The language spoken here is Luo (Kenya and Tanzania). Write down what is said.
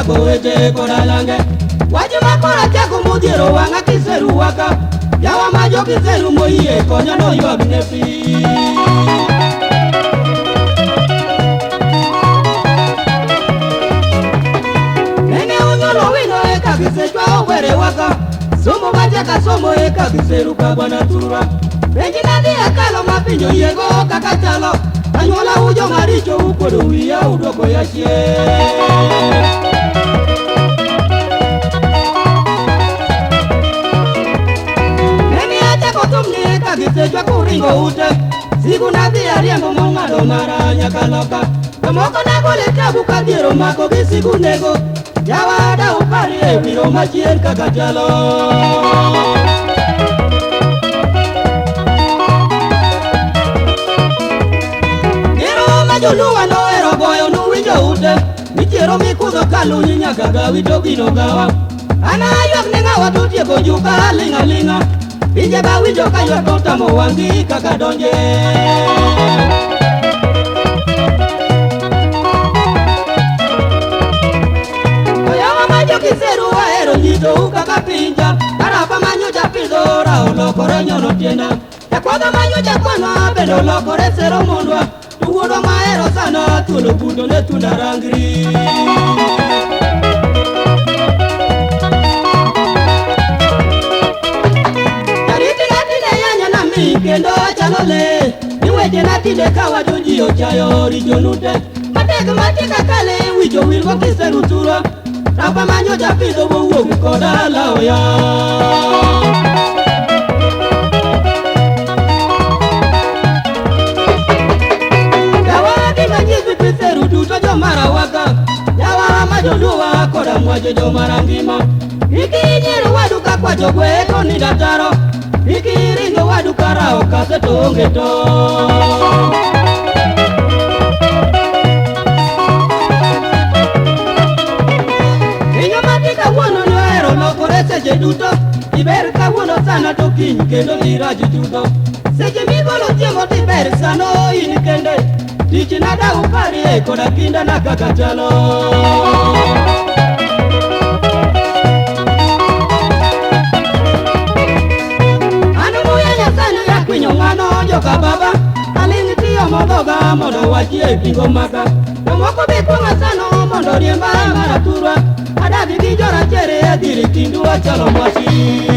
chako wete koda lange waji makora chako mudhiero wanga kiseru waka yawa majo kiseru moyie konya no ywag ne pi nene unyolo wino eka kisechwa owere waka somo bachaka somo eka kiseru ka bwana turwa benji nadi akalo mapinjo yego kaka chalo anyuola ujo maricho ukodo wiya udoko ya chie neni achako tumni ka gisechwa kuringo ute sigu nadhi ariembo mong'ado mara nyaka loka tomoko nagole tabu ka dhiero mako gi sigu nego jawada upari e wiro machien kaka chalo Joluwa no ero goyo nuwinjo ute michiero mikudho kalunyi nyaka gawi to gino gawa ana ywak ne ng'awa to tieko juga ling'a ling'a pinje ba winjo ka ywak to tamo wang'i kaka donje oyawa majo kiseru ahero nyitou kaka pinja karapa manyocha pidho ra olokore nyono tienda jakwadho manyocha kwana bende olokore sero mondwa Tuwono maero sana tuolo budo ne tunda rangri Jariti natinde yanya na mi kendo chalo le Niweche natinde kawa donji ochayo rijo nute Mateg matika kale wicho wilgo kiseru turo Rapa manyo japidho wuogi koda lao ya Joluwa koda mwajo jo marangima Iki nyiru waduka kwa jogwe koni dataro Iki ringo waduka rao kase tonge to Inyo matika wono nyoero lokore seche duto Iber ka wono sana to kiny kendo niraji chudo Seche migolo chiemo tiber sano in kende Tich nada upari e koda kinda na kaka chalo Anu muya nyasani ya kwinyo ngano joka baba Aling tiyo modhoga modo wachi e pingo maka Nomoko bikunga sano modo riemba maraturwa Adagi ki jora chere adhiri kindu achalo mwasi